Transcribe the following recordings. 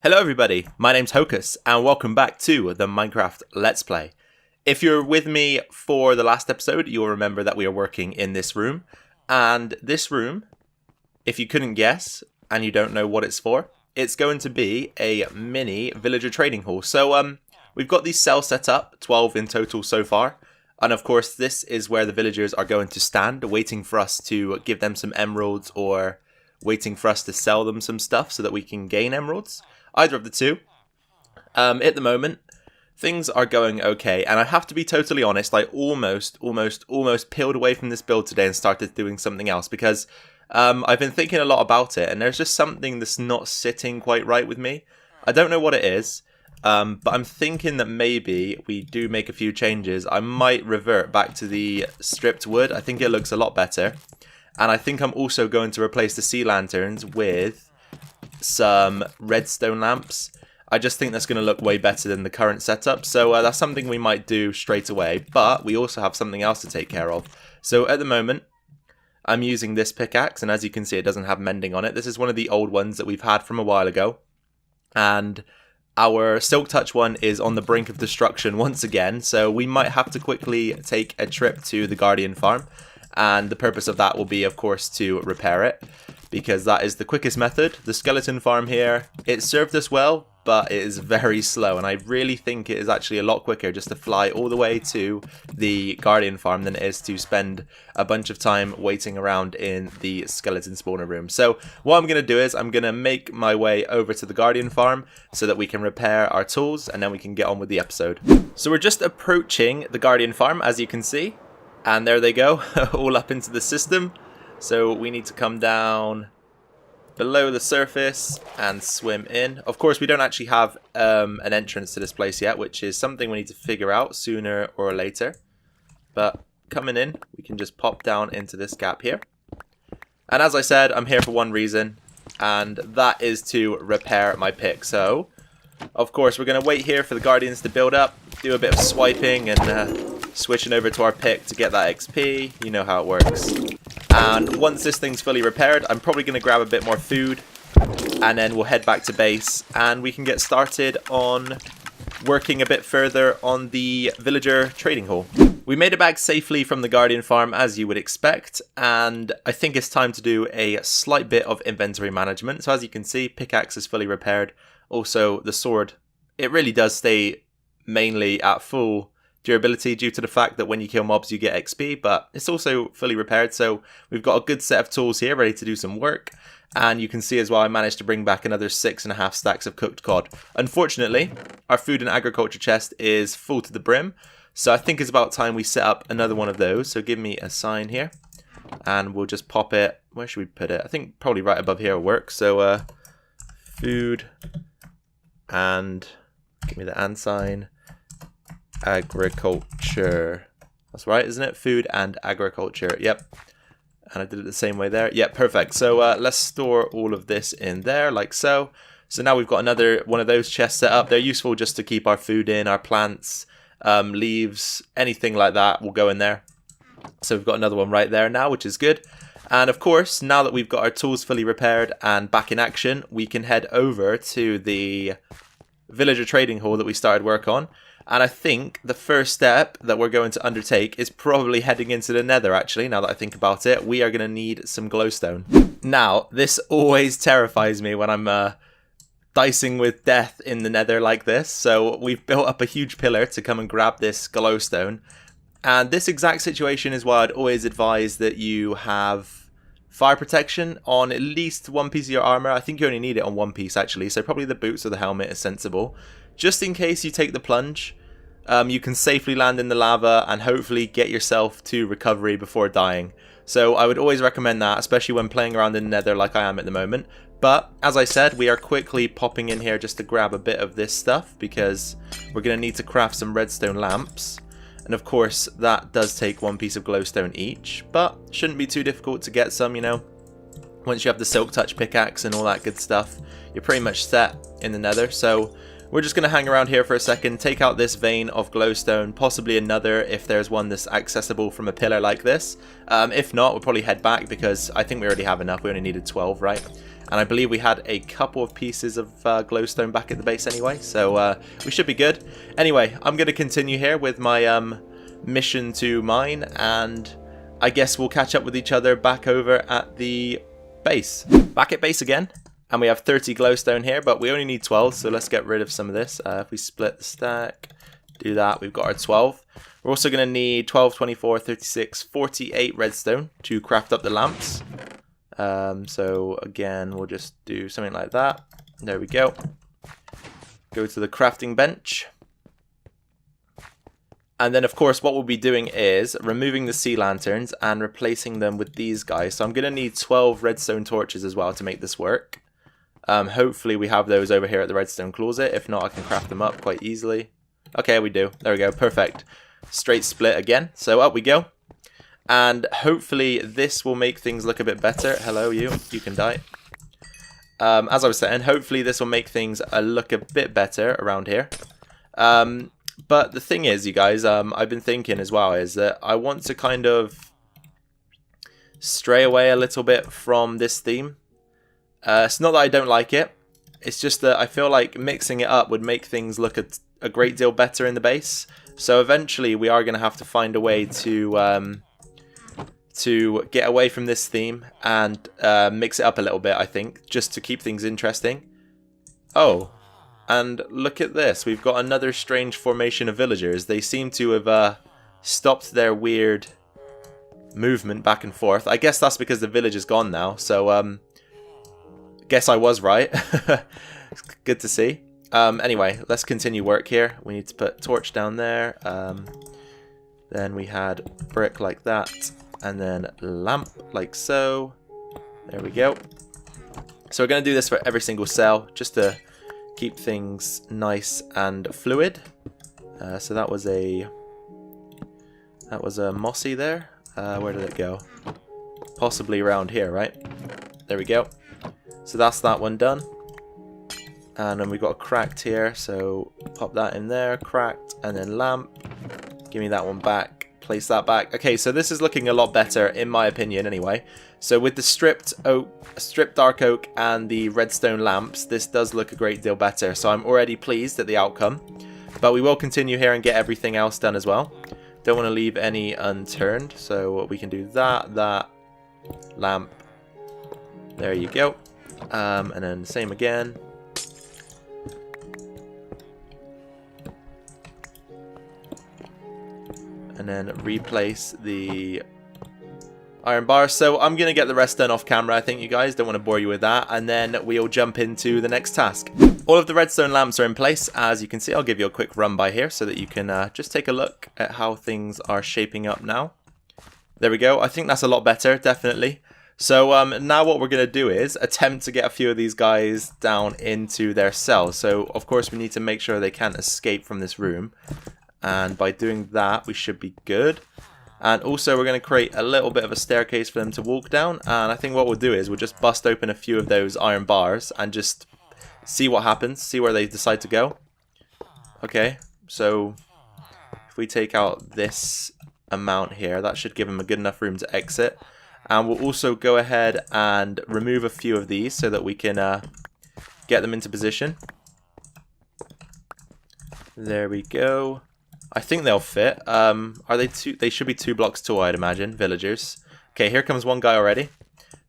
Hello everybody, my name's Hocus and welcome back to the Minecraft Let's Play. If you're with me for the last episode, you'll remember that we are working in this room. And this room, if you couldn't guess and you don't know what it's for, it's going to be a mini villager trading hall. So we've got these cells set up, 12 in total so far. And of course this is where the villagers are going to stand, waiting for us to give them some emeralds or waiting for us to sell them some stuff so that we can gain emeralds. Either of the two. At the moment, things are going okay, and I have to be totally honest, I almost peeled away from this build today and started doing something else, because I've been thinking a lot about it, and there's just something that's not sitting quite right with me. I don't know what it is, but I'm thinking that maybe we do make a few changes. I might revert back to the stripped wood. I think it looks a lot better, and I think I'm also going to replace the sea lanterns with some redstone lamps. I just think that's going to look way better than the current setup, so that's something we might do straight away, but we also have something else to take care of. So at the moment I'm using this pickaxe, and as you can see it doesn't have mending on it. This is one of the old ones that we've had from a while ago, and our silk touch one is on the brink of destruction once again, so we might have to quickly take a trip to the Guardian farm, and the purpose of that will be of course to repair it, because that is the quickest method. The skeleton farm here, it served us well, but it is very slow, and I really think it is actually a lot quicker just to fly all the way to the Guardian farm than it is to spend a bunch of time waiting around in the skeleton spawner room. So what I'm going to do is I'm going to make my way over to the Guardian farm so that we can repair our tools, and then we can get on with the episode. So we're just approaching the Guardian farm, as you can see, and there they go, all up into the system. So we need to come down below the surface and swim in. Of course, we don't actually have an entrance to this place yet, which is something we need to figure out sooner or later. But coming in, we can just pop down into this gap here. And as I said, I'm here for one reason, and that is to repair my pick. So, of course, we're going to wait here for the Guardians to build up, do a bit of swiping and switching over to our pick to get that XP. You know how it works. And once this thing's fully repaired, I'm probably going to grab a bit more food, and then we'll head back to base and we can get started on working a bit further on the villager trading hall. We made it back safely from the Guardian farm, as you would expect, and I think it's time to do a slight bit of inventory management. So as you can see, pickaxe is fully repaired. Also the sword, it really does stay mainly at full durability due to the fact that when you kill mobs you get XP, but it's also fully repaired, so we've got a good set of tools here ready to do some work. And you can see as well I managed to bring back another 6.5 stacks of cooked cod. Unfortunately, our food and agriculture chest is full to the brim, so I think it's about time we set up another one of those. So give me a sign here and we'll just pop it, where should we put it? I think probably right above here will work. So food and, give me the and sign, agriculture. That's right, isn't it? Food and agriculture. Yep. And I did it the same way there. Yep, perfect. So let's store all of this in there like so. So now we've got another one of those chests set up. They're useful just to keep our food in, our plants, leaves, anything like that will go in there. So we've got another one right there now, which is good. And of course, now that we've got our tools fully repaired and back in action, we can head over to the villager trading hall that we started work on. And I think the first step that we're going to undertake is probably heading into the nether, actually, now that I think about it. We are going to need some glowstone. Now, this always terrifies me when I'm dicing with death in the nether like this. So we've built up a huge pillar to come and grab this glowstone. And this exact situation is why I'd always advise that you have fire protection on at least one piece of your armor. I think you only need it on one piece, actually. So probably the boots or the helmet is sensible. Just in case you take the plunge, you can safely land in the lava and hopefully get yourself to recovery before dying. So I would always recommend that, especially when playing around in the nether like I am at the moment. But as I said, we are quickly popping in here just to grab a bit of this stuff, because we're going to need to craft some redstone lamps. And of course, that does take one piece of glowstone each, but shouldn't be too difficult to get some, you know. Once you have the silk touch pickaxe and all that good stuff, you're pretty much set in the nether. So we're just going to hang around here for a second, take out this vein of glowstone, possibly another if there's one that's accessible from a pillar like this. If not, we'll probably head back because I think we already have enough. We only needed 12, right? And I believe we had a couple of pieces of glowstone back at the base anyway, so we should be good. Anyway, I'm going to continue here with my mission to mine, and I guess we'll catch up with each other back over at the base. Back at base again, and we have 30 glowstone here, but we only need 12, so let's get rid of some of this. If we split the stack, do that, we've got our 12. We're also going to need 12, 24, 36, 48 redstone to craft up the lamps. So again, we'll just do something like that. There we go. Go to the crafting bench. And then, of course, what we'll be doing is removing the sea lanterns and replacing them with these guys. So I'm going to need 12 redstone torches as well to make this work. Hopefully we have those over here at the redstone closet. If not, I can craft them up quite easily. Okay, we do. There we go. Perfect. Straight split again. So up we go. And hopefully this will make things look a bit better. Hello, you can die. As I was saying, hopefully this will make things look a bit better around here. But the thing is, you guys, I've been thinking as well, is that I want to kind of stray away a little bit from this theme. It's not that I don't like it. It's just that I feel like mixing it up would make things look a great deal better in the base. So eventually we are going to have to find a way to get away from this theme and mix it up a little bit, I think, just to keep things interesting. Oh, and look at this. We've got another strange formation of villagers. They seem to have stopped their weird movement back and forth. I guess that's because the village is gone now, so guess I was right. Good to see. Anyway, let's continue work here. We need to put torch down there. Then we had brick like that. And then lamp like so. There we go. So we're going to do this for every single cell, just to keep things nice and fluid. So that was a mossy there. Where did it go? Possibly around here, right? There we go. So that's that one done. And then we've got a cracked here, so pop that in there, cracked, and then lamp. Give me that one back, place that back. Okay, so this is looking a lot better, in my opinion, anyway. So with the stripped dark oak and the redstone lamps, this does look a great deal better. So I'm already pleased at the outcome. But we will continue here and get everything else done as well. Don't want to leave any unturned, so we can do that, lamp. There you go. And then same again. And then replace the iron bars. So I'm going to get the rest done off camera, I think, you guys. Don't want to bore you with that. And then we'll jump into the next task. All of the redstone lamps are in place. As you can see, I'll give you a quick run by here so that you can just take a look at how things are shaping up now. There we go. I think that's a lot better, definitely. So now what we're going to do is attempt to get a few of these guys down into their cells. So, of course, we need to make sure they can't escape from this room. And by doing that, we should be good. And also, we're going to create a little bit of a staircase for them to walk down. And I think what we'll do is we'll just bust open a few of those iron bars and just see what happens, see where they decide to go. Okay, so if we take out this amount here, that should give them a good enough room to exit. And we'll also go ahead and remove a few of these so that we can get them into position. There we go. I think they'll fit. Are they two? They should be 2 blocks tall, I'd imagine. Villagers. Okay, here comes one guy already.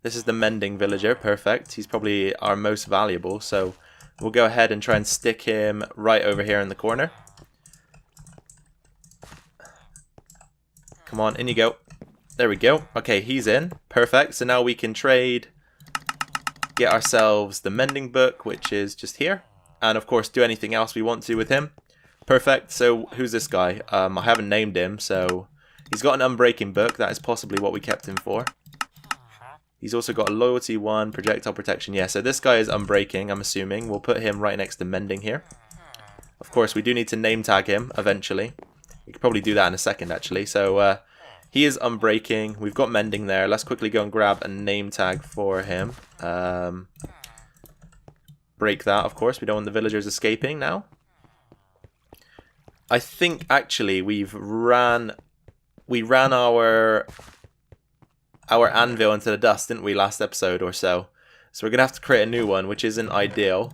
This is the mending villager. Perfect. He's probably our most valuable. So we'll go ahead and try and stick him right over here in the corner. Come on, in you go. There we go. Okay, he's in. Perfect. So now we can trade. Get ourselves the mending book, which is just here. And of course, do anything else we want to with him. Perfect. So who's this guy? I haven't named him, so he's got an unbreaking book. That is possibly what we kept him for. He's also got a loyalty 1, projectile protection. Yeah, so this guy is unbreaking, I'm assuming. We'll put him right next to mending here. Of course, we do need to name tag him eventually. We could probably do that in a second, actually. So he is unbreaking. We've got mending there. Let's quickly go and grab a name tag for him. Break that, of course. We don't want the villagers escaping now. I think actually we ran our anvil into the dust, didn't we, last episode or so? So we're going to have to create a new one, which isn't ideal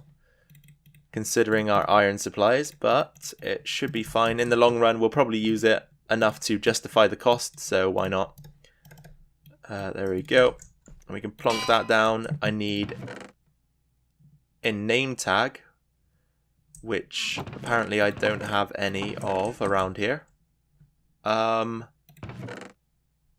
considering our iron supplies, but it should be fine. In the long run, we'll probably use it enough to justify the cost, so why not? There we go. And we can plonk that down. I need a name tag, which apparently I don't have any of around here.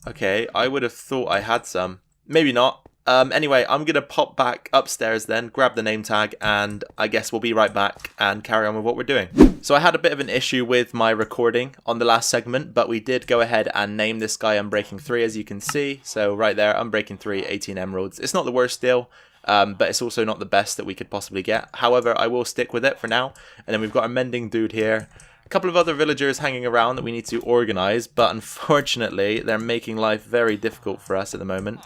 Okay, I would have thought I had some. Maybe not. Anyway, I'm going to pop back upstairs then, grab the name tag, and I guess we'll be right back and carry on with what we're doing. So I had a bit of an issue with my recording on the last segment, but we did go ahead and name this guy Unbreaking 3, as you can see. So right there, Unbreaking 3, 18 emeralds. It's not the worst deal, but it's also not the best that we could possibly get. However, I will stick with it for now. And then we've got a mending dude here. A couple of other villagers hanging around that we need to organize, but unfortunately, they're making life very difficult for us at the moment.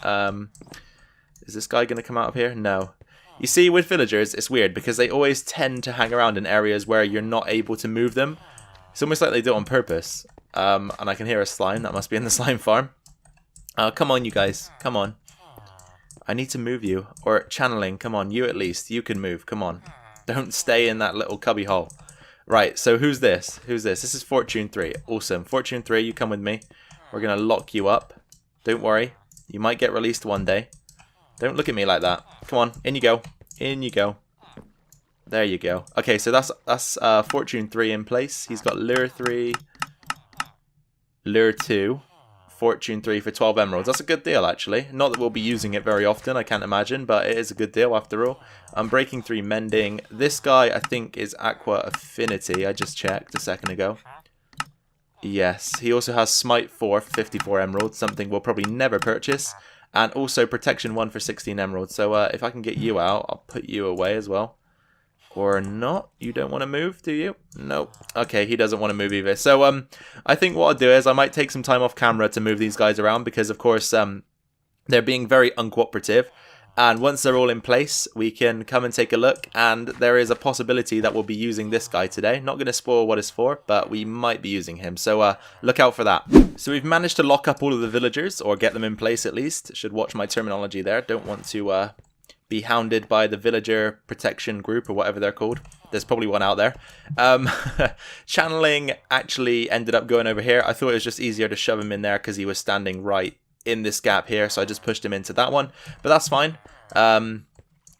Is this guy going to come out of here? No. You see, with villagers, it's weird because they always tend to hang around in areas where you're not able to move them. It's almost like they do it on purpose. And I can hear a slime. That must be in the slime farm. Come on, you guys. Come on. I need to move you. Or channeling. Come on, you at least. You can move. Come on. Don't stay in that little cubby hole. Right, so who's this? Who's this? This is Fortune 3. Awesome. Fortune 3, you come with me. We're going to lock you up. Don't worry. You might get released one day. Don't look at me like that. Come on, in you go. In you go. There you go. Okay, so that's Fortune 3 in place. He's got Lure 3, Lure 2, Fortune 3 for 12 emeralds. That's a good deal, actually. Not that we'll be using it very often, I can't imagine, but it is a good deal after all. Unbreaking 3 mending. This guy, I think, is Aqua Affinity. I just checked a second ago. Yes, he also has Smite 4 for 54 emeralds, something we'll probably never purchase. And also Protection 1 for 16 emeralds. So if I can get you out, I'll put you away as well. Or not? You don't want to move, do you? Nope. Okay, he doesn't want to move either. So I think what I'll do is I might take some time off camera to move these guys around. Because, of course, they're being very uncooperative. And once they're all in place, we can come and take a look. And there is a possibility that we'll be using this guy today. Not going to spoil what it's for, but we might be using him. So look out for that. So we've managed to lock up all of the villagers, or get them in place at least. Should watch my terminology there. Don't want to be hounded by the villager protection group, or whatever they're called. There's probably one out there. Channeling actually ended up going over here. I thought it was just easier to shove him in there because he was standing right in this gap here, so I just pushed him into that one, but that's fine.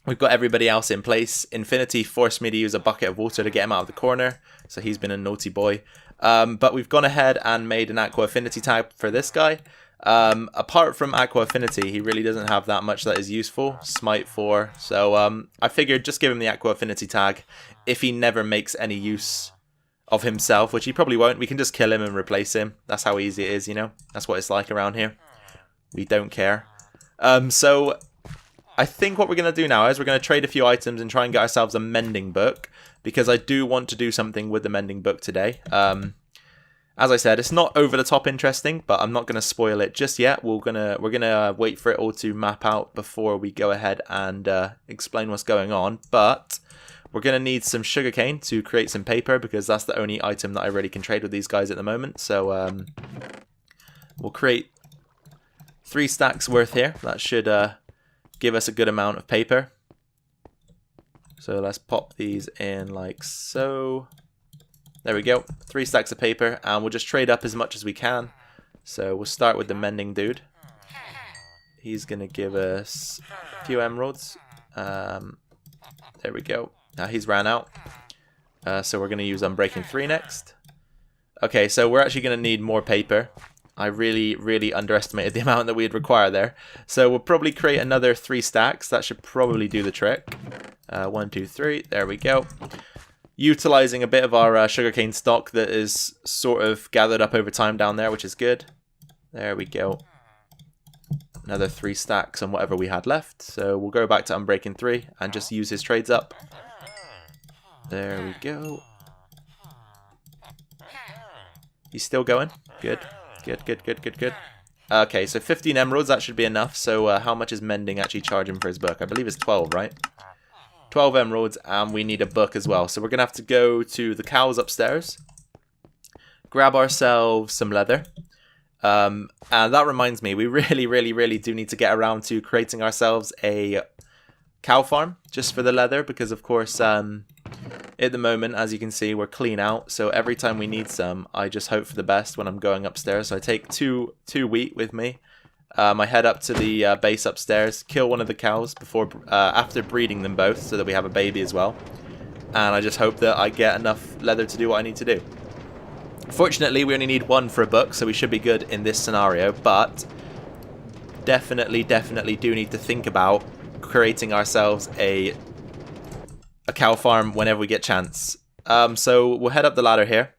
We've got everybody else in place. Infinity forced me to use a bucket of water to get him out of the corner, so he's been a naughty boy. But we've gone ahead and made an Aqua Affinity tag for this guy. Apart from Aqua Affinity, he really doesn't have that much that is useful. Smite 4, so I figured just give him the Aqua Affinity tag. If he never makes any use of himself, which he probably won't, we can just kill him and replace him. That's how easy it is, you know. That's what it's like around here. We don't care. So I think what we're going to do now is we're going to trade a few items and try and get ourselves a mending book, because I do want to do something with the mending book today. As I said, it's not over the top interesting, but I'm not going to spoil it just yet. We're gonna wait for it all to map out before we go ahead and explain what's going on. But we're going to need some sugarcane to create some paper, because that's the only item that I really can trade with these guys at the moment. So we'll create 3 stacks worth here. That should give us a good amount of paper. So let's pop these in like so. There we go. 3 stacks of paper, and we'll just trade up as much as we can. So we'll start with the mending dude. He's going to give us a few emeralds. There we go. Now he's ran out. So we're going to use Unbreaking 3 next. Okay, so we're actually going to need more paper. I really underestimated the amount that we'd require there. So we'll probably create another 3 stacks. That should probably do the trick. 1, 2, 3. There we go. Utilizing a bit of our sugarcane stock that is sort of gathered up over time down there, which is good. There we go. Another 3 stacks on whatever we had left. So we'll go back to Unbreaking 3 and just use his trades up. There we go. He's still going. Good. Good. Okay, so 15 emeralds, that should be enough. So how much is mending actually charging for his book? I believe it's 12, right? 12 emeralds, and we need a book as well. So we're going to have to go to the cows upstairs, grab ourselves some leather. And that reminds me, we really do need to get around to creating ourselves a cow farm just for the leather, because of course at the moment, as you can see, we're clean out, so every time we need some, I just hope for the best when I'm going upstairs. So I take two wheat with me. I head up to the base upstairs, kill one of the cows before after breeding them both, so that we have a baby as well. And I just hope that I get enough leather to do what I need to do. Fortunately, we only need one for a book, so we should be good in this scenario, but definitely do need to think about creating ourselves a cow farm whenever we get chance. So we'll head up the ladder here,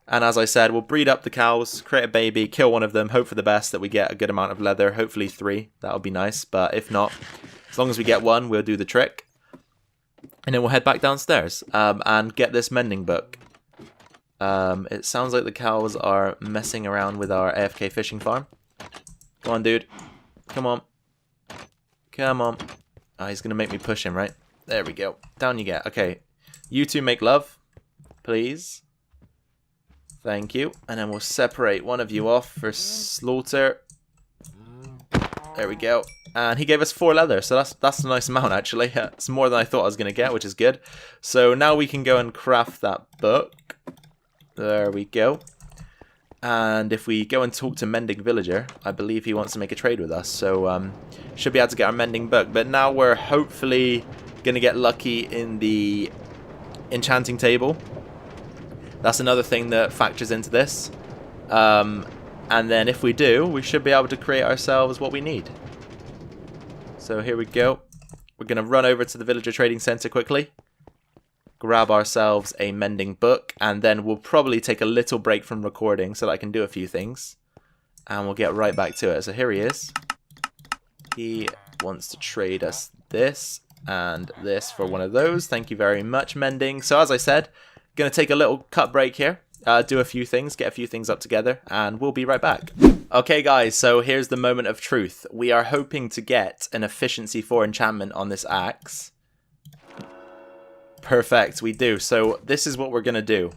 and as I said, we'll breed up the cows, create a baby, kill one of them, hope for the best that we get a good amount of leather, hopefully 3, that would be nice, but if not, as long as we get 1, we'll do the trick. And then we'll head back downstairs and get this mending book. It sounds like the cows are messing around with our AFK fishing farm. Come on, dude. Come on. Come on. Oh, he's going to make me push him, right? There we go. Down you get. Okay. You two make love. Please. Thank you. And then we'll separate one of you off for slaughter. There we go. And he gave us 4 leather, so that's a nice amount, actually. It's more than I thought I was going to get, which is good. So now we can go and craft that book. There we go. And if we go and talk to Mending Villager, I believe he wants to make a trade with us. So should be able to get our Mending book. But now we're hopefully going to get lucky in the enchanting table. That's another thing that factors into this. And then if we do, we should be able to create ourselves what we need. So here we go. We're going to run over to the Villager Trading Center quickly. Grab ourselves a mending book, and then we'll probably take a little break from recording so that I can do a few things, and we'll get right back to it. So here he is. He wants to trade us this and this for one of those. Thank you very much, Mending. So as I said, gonna take a little cut break here, do a few things, get a few things up together, and we'll be right back. Okay guys, so here's the moment of truth. We are hoping to get an efficiency 4 enchantment on this axe. Perfect, we do. So this is what we're going to do.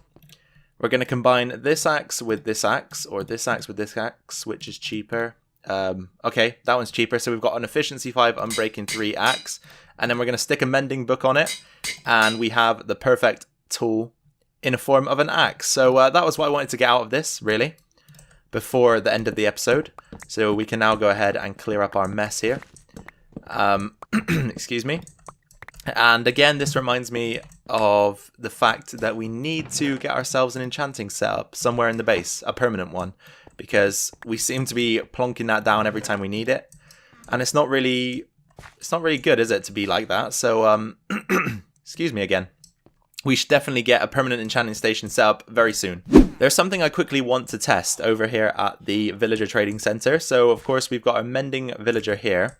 We're going to combine this axe with this axe, or this axe with this axe, which is cheaper. Okay, that one's cheaper. So we've got an efficiency 5 unbreaking 3 axe, and then we're going to stick a mending book on it, and we have the perfect tool in a form of an axe. So that was what I wanted to get out of this, really, before the end of the episode. So we can now go ahead and clear up our mess here. Excuse me. And again, this reminds me of the fact that we need to get ourselves an enchanting setup somewhere in the base, a permanent one, because we seem to be plonking that down every time we need it, and it's not really good, is it, to be like that? So excuse me again. We should definitely get a permanent enchanting station set up very soon. There's something I quickly want to test over here at the Villager Trading Center. So of course we've got our mending villager here.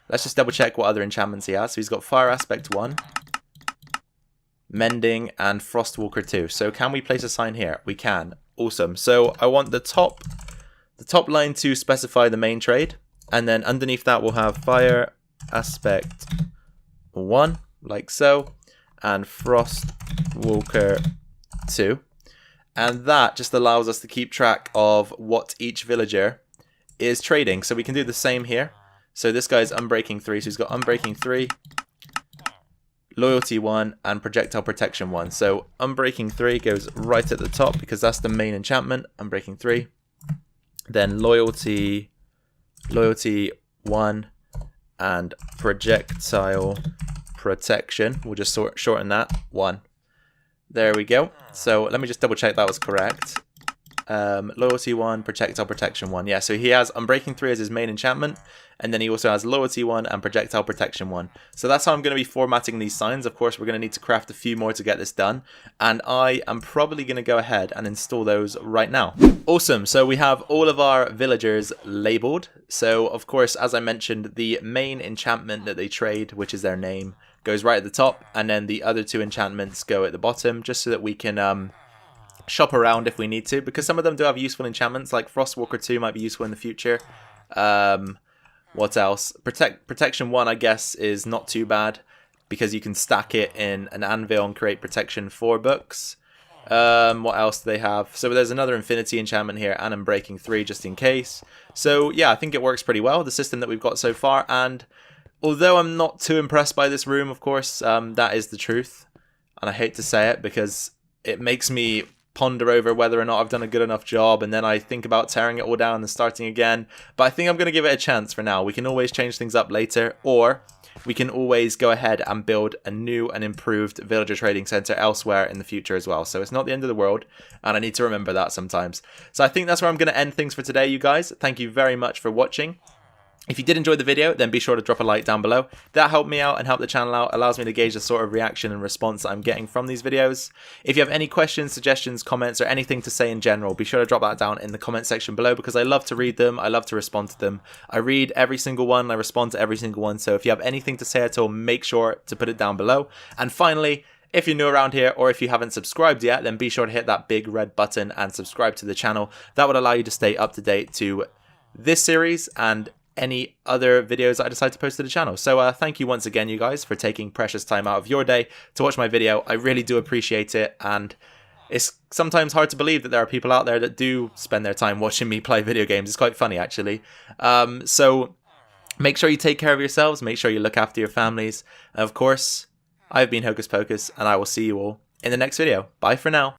Let's just double check what other enchantments he has. So he's got Fire Aspect 1, Mending, and Frostwalker 2. So can we place a sign here? We can. Awesome. So I want the top line to specify the main trade, and then underneath that we'll have Fire Aspect 1, like so, and Frostwalker 2. And that just allows us to keep track of what each villager is trading. So we can do the same here. So this guy's Unbreaking 3, so he's got Unbreaking 3, Loyalty 1, and Projectile Protection 1. So Unbreaking 3 goes right at the top because that's the main enchantment, Unbreaking 3. Then Loyalty 1, and Projectile Protection. We'll just shorten that, 1. There we go. So let me just double check that was correct. Loyalty 1, Projectile Protection 1. Yeah, so he has Unbreaking 3 as his main enchantment, and then he also has Loyalty 1 and Projectile Protection 1. So that's how I'm going to be formatting these signs. Of course, we're going to need to craft a few more to get this done, and I am probably going to go ahead and install those right now. Awesome, so we have all of our villagers labeled. So of course, as I mentioned, the main enchantment that they trade, which is their name, goes right at the top, and then the other 2 enchantments go at the bottom, just so that we can shop around if we need to, because some of them do have useful enchantments, like Frostwalker 2 might be useful in the future. What else? Protection 1, I guess, is not too bad, because you can stack it in an anvil and create protection 4 books. What else do they have? So there's another Infinity enchantment here, and Unbreaking 3 just in case. So yeah, I think it works pretty well, the system that we've got so far, and although I'm not too impressed by this room, of course, that is the truth. And I hate to say it because it makes me ponder over whether or not I've done a good enough job, and then I think about tearing it all down and starting again. But I think I'm going to give it a chance for now. We can always change things up later, or we can always go ahead and build a new and improved villager trading center elsewhere in the future as well. So it's not the end of the world, and I need to remember that sometimes. So I think that's where I'm going to end things for today, you guys. Thank you very much for watching. If you did enjoy the video, then be sure to drop a like down below. That helped me out and helped the channel out, allows me to gauge the sort of reaction and response that I'm getting from these videos. If you have any questions, suggestions, comments, or anything to say in general, be sure to drop that down in the comment section below, because I love to read them, I love to respond to them. I read every single one, I respond to every single one, so if you have anything to say at all, make sure to put it down below. And finally, if you're new around here, or if you haven't subscribed yet, then be sure to hit that big red button and subscribe to the channel. That would allow you to stay up to date to this series and any other videos that I decide to post to the channel. So thank you once again, you guys, for taking precious time out of your day to watch my video. I really do appreciate it, and it's sometimes hard to believe that there are people out there that do spend their time watching me play video games. It's quite funny, actually. So make sure you take care of yourselves, make sure you look after your families, and of course, I've been Hocus Pocus, and I will see you all in the next video. Bye for now.